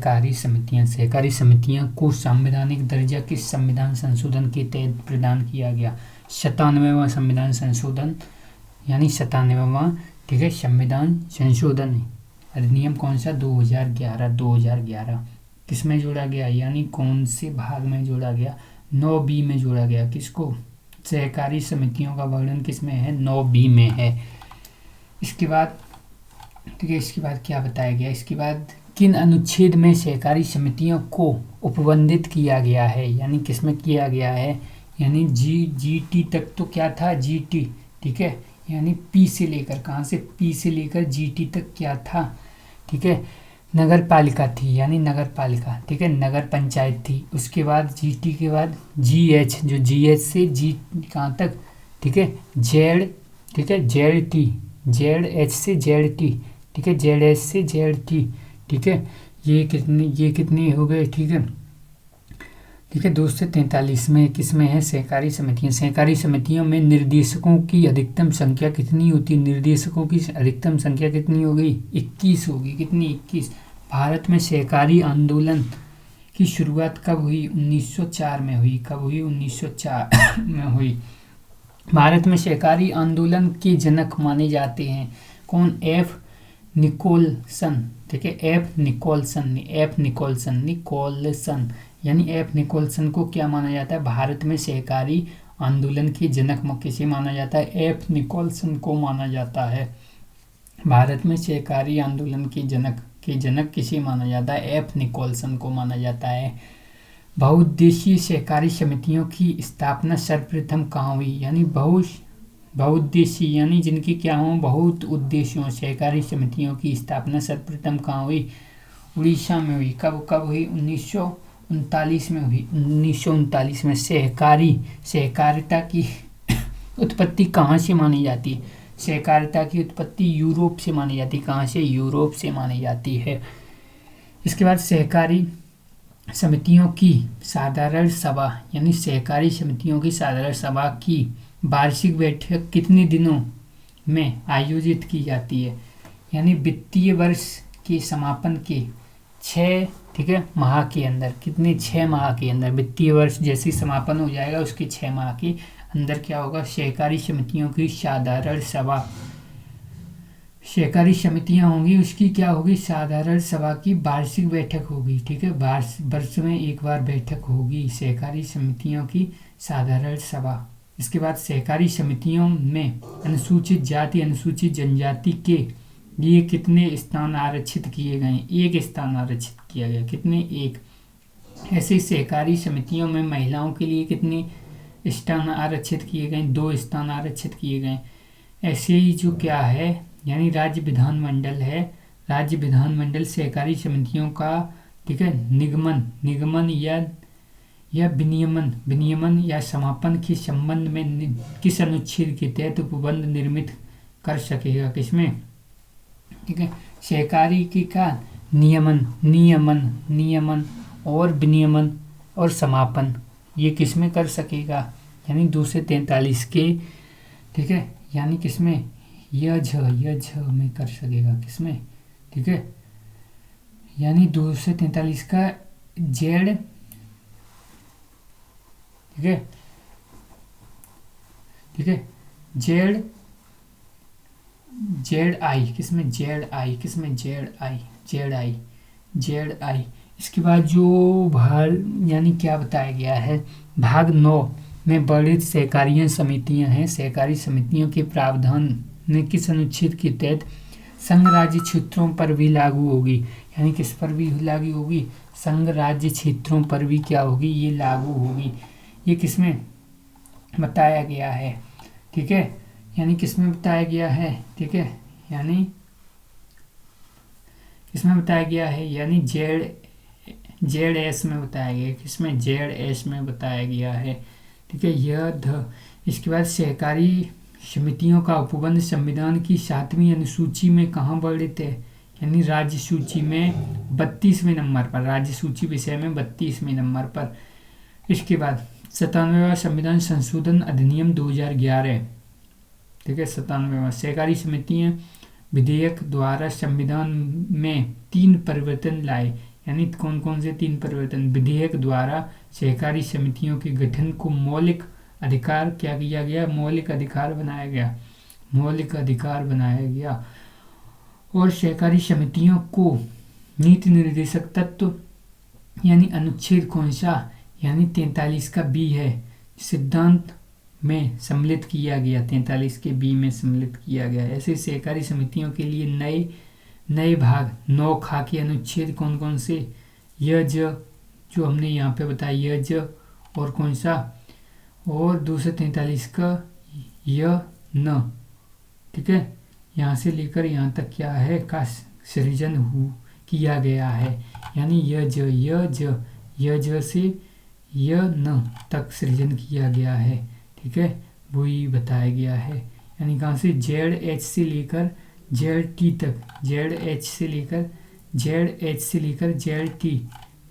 सहकारी समितियां को संवैधानिक दर्जा किस संविधान संशोधन के तहत प्रदान किया गया? 97वां संविधान संशोधन, यानी 97वां, ठीक है, संविधान संशोधन अधिनियम कौन सा? 2011 किसमें जोड़ा गया, यानी कौन से भाग में जोड़ा गया? 9B में जोड़ा गया। किसको? सहकारी समितियों का वर्णन किसमें है? 9B में है। इसके बाद, ठीक है, इसके बाद क्या बताया गया? इसके बाद किन अनुच्छेद में सहकारी समितियों को उपबंधित किया गया है, यानी किसमें किया गया है? यानी GT तक तो क्या था? GT, ठीक है, यानी P से लेकर, कहाँ से? P से लेकर GT तक क्या था? ठीक है, नगर पालिका थी, यानी नगर पालिका, ठीक है, नगर पंचायत थी। उसके बाद GT के बाद GH, जो GH से G कहाँ तक? ठीक है, Z, ठीक है, ZT, ZH से ZT, ठीक है, ZH से ZT, ठीक है, ये कितनी हो गए? ठीक है, ठीक है, 2 से 43 में किसमें है? सहकारी समितियां। सहकारी समितियों में निर्देशकों की अधिकतम संख्या कितनी होती है? निर्देशकों की अधिकतम संख्या कितनी हो गई? 21 होगी। कितनी? 21। भारत में सहकारी आंदोलन की शुरुआत कब हुई? 1904 में हुई। कब हुई? 1904 में हुई। भारत में सहकारी आंदोलन के जनक माने जाते हैं कौन? F निकोलसन, ठीक है, F निकोलसन, यानी F निकोलसन को क्या माना जाता है? भारत में सहकारी आंदोलन के जनक किसे माना जाता है? F निकोलसन को माना जाता है। भारत में सहकारी आंदोलन के जनक किसे माना जाता है? F निकोलसन को माना जाता है। बहुउद्देशीय सहकारी समितियों की स्थापना सर्वप्रथम कहाँ हुई? यानी बहुउद्देशीय, यानी जिनकी क्या हो? बहुत उद्देश्यों सहकारी समितियों की स्थापना सर्वप्रथम कहाँ हुई? उड़ीसा में हुई। कब हुई? 1939 में हुई। 1939 में। सहकारिता की उत्पत्ति कहाँ से मानी जाती है? सहकारिता की उत्पत्ति यूरोप से मानी जाती है। कहाँ से? यूरोप से मानी जाती है। इसके बाद सहकारी समितियों की साधारण सभा, यानी सहकारी समितियों की साधारण सभा की वार्षिक बैठक कितने दिनों में आयोजित की जाती है? यानी वित्तीय वर्ष के समापन के 6, ठीक है, माह के अंदर। कितने? 6 माह के अंदर। वित्तीय वर्ष जैसे समापन हो जाएगा उसके 6 माह के अंदर क्या होगा? सहकारी समितियों की साधारण सभा, सहकारी समितियां होंगी, उसकी क्या होगी? साधारण सभा की वार्षिक बैठक होगी, ठीक है, वर्ष में एक बार बैठक होगी सहकारी समितियों की साधारण सभा। इसके बाद सहकारी समितियों में अनुसूचित जाति अनुसूचित जनजाति के लिए कितने स्थान आरक्षित किए गए? 1 स्थान आरक्षित किया गया। कितने? 1। ऐसे सहकारी समितियों में महिलाओं के लिए कितने स्थान आरक्षित किए गए? 2 स्थान आरक्षित किए गए। ऐसे ही जो क्या है, यानी राज्य विधानमंडल है, राज्य विधानमंडल सहकारी समितियों का, ठीक है, निगमन या विनियमन या समापन के संबंध में किस अनुच्छेद के तहत उपबंध निर्मित कर सकेगा? किसमें? ठीक है, सहकारी की का नियमन और विनियमन और समापन ये किसमें कर सकेगा? यानी 2 से 43 के, ठीक है, यानी किसमें? यह में कर सकेगा। किसमें? ठीक है, यानी 2 से 43 का जेड, ठीक है, ठीक है, जेड आई। किसमें? Z I. किसमें? Z I. इसके बाद जो यानी क्या बताया गया है, भाग 9 में वर्णित सहकारी समितियां हैं। सहकारी समितियों के प्रावधान में किस अनुच्छेद के तहत संघ राज्य क्षेत्रों पर भी लागू होगी? यानी किस पर भी लागू होगी? संघ राज्य क्षेत्रों पर भी क्या होगी? ये लागू होगी। ये किसमें बताया गया है? ठीक है, यानी किसमें बताया गया है? ठीक है, यानी किसमें बताया गया है? यानी जेड एस में बताया गया है। किसमें? जेड एस में बताया गया है। ठीक है, इसके बाद सहकारी समितियों का उपबंध संविधान की 7वीं अनुसूची में कहाँ वर्णित है? यानी राज्य सूची में 32वें नंबर पर, राज्य सूची विषय में 32वें नंबर पर। इसके बाद 97वां संविधान संशोधन अधिनियम 2011, ठीक है, 97वां सहकारी समितियां विधेयक द्वारा संविधान में 3 परिवर्तन लाए। यानी कौन कौन से 3 परिवर्तन। विधेयक द्वारा सहकारी समितियों के गठन को मौलिक अधिकार क्या किया गया, मौलिक अधिकार बनाया गया, मौलिक अधिकार बनाया गया। और सहकारी समितियों को नीति निर्देशक तत्व यानी अनुच्छेद कौन सा, यानी 43 का बी है, सिद्धांत में सम्मिलित किया गया, 43 के बी में सम्मिलित किया गया। ऐसे सहकारी समितियों के लिए नए भाग 9 खा के अनुच्छेद कौन कौन से, य ज जो हमने यहाँ पे बताया, य ज और कौन सा, और 243 का य न, ठीक है, यहाँ से लेकर यहाँ तक क्या है का सृजन किया गया है, यानी य ज से य न तक सृजन किया गया है, ठीक है, वही बताया गया है। यानी कहाँ से, जेड एच से लेकर जेड टी तक, जेड एच से लेकर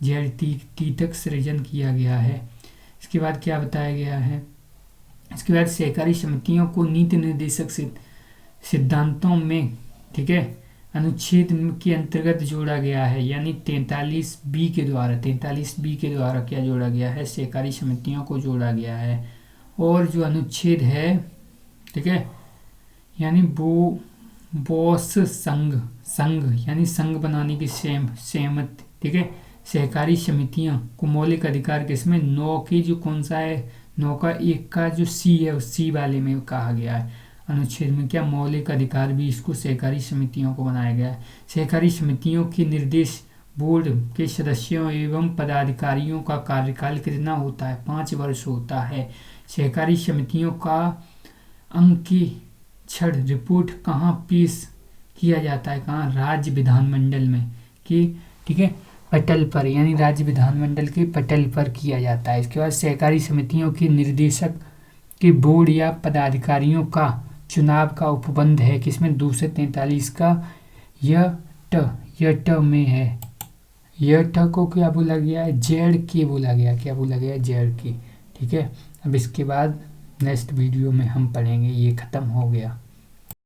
जेड टी तक सृजन किया गया है। इसके बाद क्या बताया गया है, इसके बाद सहकारी समितियों को नीति निर्देशक सिद्धांतों में, ठीक है, अनुच्छेद के अंतर्गत जोड़ा गया है, यानी 43 बी के द्वारा क्या जोड़ा गया है, सहकारी समितियों को जोड़ा गया है। और जो अनुच्छेद है, ठीक है, यानी वो बॉस संघ यानी संघ बनाने की सहमति, ठीक है, सहकारी समितियां को मौलिक अधिकार किसमें, 9 की जो कौन सा है, 9 का 1 का जो सी है, उस सी वाले में कहा गया है अनुच्छेद में, क्या मौलिक अधिकार भी इसको सहकारी समितियों को बनाया गया है। सहकारी समितियों के निर्देश बोर्ड के सदस्यों एवं पदाधिकारियों का कार्यकाल कितना होता है, 5 वर्ष होता है। सहकारी समितियों का अंकेक्षण रिपोर्ट कहाँ पेश किया जाता है, कहाँ, राज्य विधानमंडल में, कि ठीक है, पटल पर, यानी राज्य विधानमंडल के पटल पर किया जाता है। इसके बाद सहकारी समितियों के निर्देशक के बोर्ड या पदाधिकारियों का चुनाव का उपबंध है किसमें, 243 का य ट में है। य ट को क्या बोला गया है, जेड के बोला गया, क्या बोला गया, जेड के, ठीक है। अब इसके बाद नेक्स्ट वीडियो में हम पढ़ेंगे, ये खत्म हो गया।